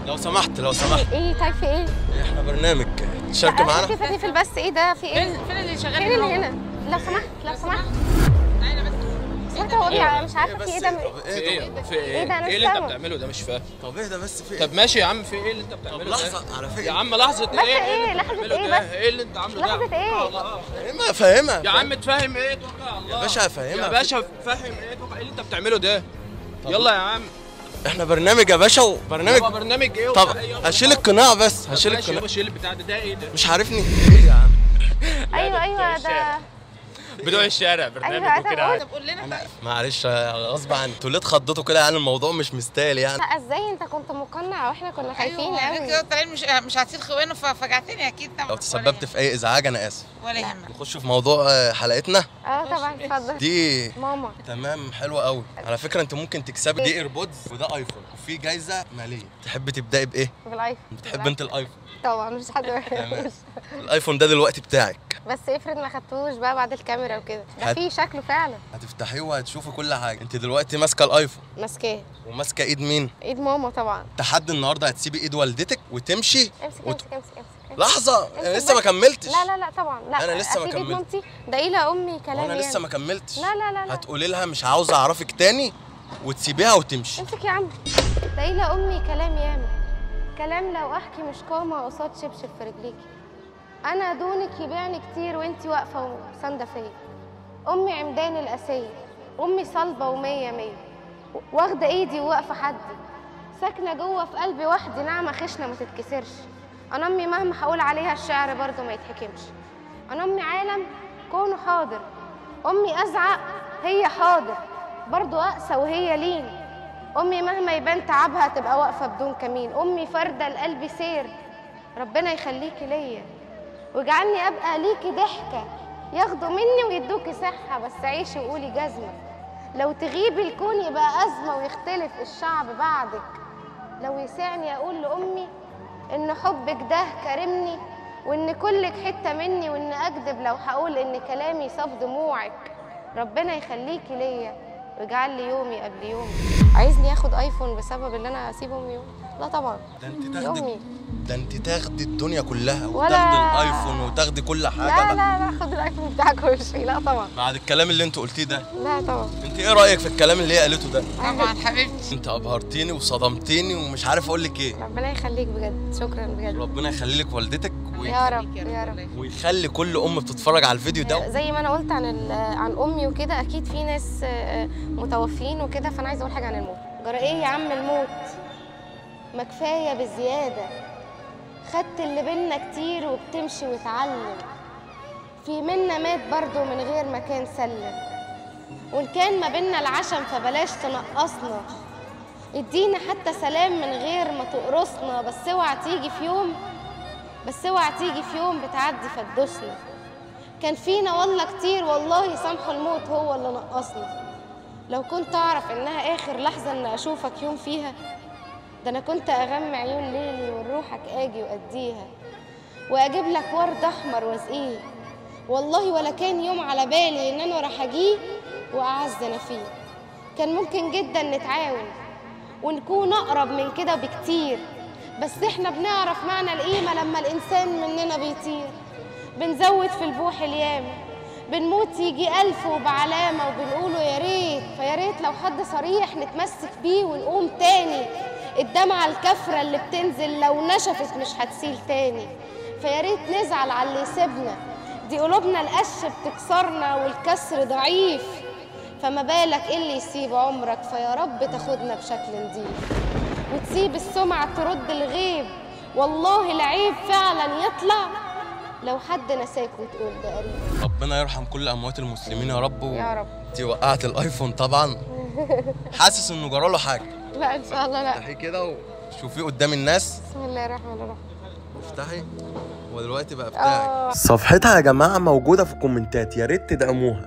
لو سمحت لو سمحت. ايه طيب في ايه؟ احنا برنامج تشاركي معانا. كيف دي في البث؟ ايه ده في ايه؟ فين اللي شغال؟ فين اللي هنا؟ لو سمحت لو سمحت. تعالى بس. انت هو مش عارفه في ايه ده؟ في ايه؟ في ايه ده؟ انا ايه اللي انت بتعمله ده؟ مش فاهم. طب ايه ده بس في ايه؟ طب ماشي يا عم، في ايه اللي انت بتعمله طب ده؟ لحظة على فكرة يا عم لحظة بس ايه؟ ايه؟ لحظة ايه بس؟ ايه اللي انت عامله ده؟ لحظة ايه؟ فاهمها فاهمها يا عم تفهم ايه؟ توكل على الله يا باشا هفهمها. يا باشا فهم ايه؟ توكل ايه اللي انت بتعمله ده؟ يلا يا عم. احنا برنامج يا باشا وبرنامج. هو برنامج ايه؟ طب هشيل القناع بس، هشيل ماشي القناع. يابا، شيل البتاع ده ايه ده؟ مش عارفني ايه يا عم؟ ايوه ده بتوع الشارع برنامج أيوة، وكده. طب قول لنا معلش غصب عني، انتوا ليه اتخضيتوا كده؟ يعني الموضوع مش مستاهل يعني. لا ازاي انت كنت مقنع واحنا كنا خايفين قوي؟ كده طالعين مش هتسيل خوانه ففجعتني اكيد طبعا. لو تسببت في اي ازعاج انا اسف. ولا يهمك. نخش في موضوع حلقتنا. طبعا اتفضل. دي ماما تمام حلوه قوي. على فكره انت ممكن تكسبي دي ايربودز وده ايفون وفي جايزه ماليه. تحبي تبداي بايه؟ بالايفون. بتحب انت الايفون؟ طبعا مش حد تمام. الايفون ده دلوقتي بتاعك. بس افرض ما خدتوش بقى بعد الكاميرا وكده، ده هات. فيه شكله فعلا. هتفتحيه وهتشوفي كل حاجه. انت دلوقتي ماسكه الايفون ماسكاه وماسكه ايد مين؟ ايد ماما طبعا. تحدي النهارده هتسيبي ايد والدتك وتمشي امسك. لحظه انا لسه ما كملتش. لا طبعا لا. أنا لسه ما أسيب إيد كملت. مامتي؟ ده إيه لأمي كلام وانا لسه يعني. ما كملتش. لا. هتقولي لها مش عاوز اعرفك تاني وتسيبيها وتمشي. امسك يا عم. ده إيه لأمي كلام ياما، كلام لو أحكي مش قامة قصاد شبشب في رجليكي. أنا دونك يبيعني كتير وأنتي واقفة وساندة فيا. أمي عمدان القاسية، أمي صلبة ومية مية، واخدة إيدي وواقفة حدي، ساكنة جوه في قلبي وحدي، نعمة خشنة ما تتكسرش. أنا أمي مهما هقول عليها الشعر برضه ما يتحكمش. أنا أمي عالم كونه حاضر، أمي أزعق هي حاضر، برضه أقسى وهي لين. أمي مهما يبان تعبها تبقى واقفة بدون كمين. أمي فردة القلب سير، ربنا يخليكي ليا واجعلني أبقى ليكي ضحكة، ياخدوا مني ويدوكي صحة، بس عيشي وقولي جزمة. لو تغيبي الكون يبقى أزمة ويختلف الشعب بعدك. لو يسعني أقول لأمي إن حبك ده كرمني، وإن كلك حتة مني، وإن أكذب لو هقول إن كلامي صف دموعك. ربنا يخليكي ليا ويجعل لي يومي قبل يومي. عايزني آخد أيفون بسبب اللي أنا أسيب أمي يوم؟ لا طبعا. ده انت تاخدي الدنيا كلها وتاخدي الايفون وتاخدي كل حاجه. لا خد الايفون بتاعك وامشي. لا طبعا. بعد الكلام اللي انت قلتيه ده. لا طبعا. انت ايه رايك في الكلام اللي هي قالته ده؟ طبعا حبيبتي. انت ابهرتيني وصدمتيني ومش عارف اقول لك ايه. ربنا يخليك بجد، شكرا بجد. ربنا يخلي لك والدتك يا رب يا رب. ويخلي كل ام بتتفرج على الفيديو ده. زي ما انا قلت عن امي وكده، اكيد في ناس متوفين وكده، فانا عايزه اقول حاجه عن الموت. جرى ايه يا عم الموت؟ ما كفايه بزياده، خدت اللي بينا كتير وبتمشي وتعلم. في منا مات برضه من غير ما كان سلم، وان كان ما بينا العشم فبلاش تنقصنا. ادينا حتى سلام من غير ما تقرصنا، بس اوعى تيجي في يوم بتعدي فتدوسنا. كان فينا والله كتير، والله سامحوا الموت هو اللي نقصنا. لو كنت اعرف انها اخر لحظه ان اشوفك يوم فيها، ده انا كنت اغمى عيون ليلي ولروحك اجي واديها، واجيب لك ورد احمر واسقيه. والله ولا كان يوم على بالي ان انا راح اجيه واعزنا فيه. كان ممكن جدا نتعاون ونكون اقرب من كده بكتير، بس احنا بنعرف معنى القيمه لما الانسان مننا بيطير. بنزود في البوح الياما، بنموت يجي 1000 وبعلامه، وبنقوله يا ريت، فيا ريت لو حد صريح نتمسك بيه ونقوم تاني. الدمعة الكفرة اللي بتنزل لو نشفت مش هتسيل تاني. فيا ريت نزعل على اللي يسيبنا، دي قلوبنا القش بتكسرنا والكسر ضعيف. فما بالك ايه اللي يسيب عمرك، فيا رب تاخدنا بشكل نضيف وتسيب السمعة ترد الغيب. والله العيب فعلا يطلع لو حد نساك وتقول ده قريب. ربنا يرحم كل اموات المسلمين يا رب. يا رب. انت وقعت الايفون طبعا. حاسس انه جراله حاجه؟ لا ان شاء الله لا. افتحي كده وشوفيه قدام الناس. بسم الله الرحمن الرحيم. افتحي. هو دلوقتي بقى بتاعك. صفحتها يا جماعه موجوده في الكومنتات، يا ريت تدعموها.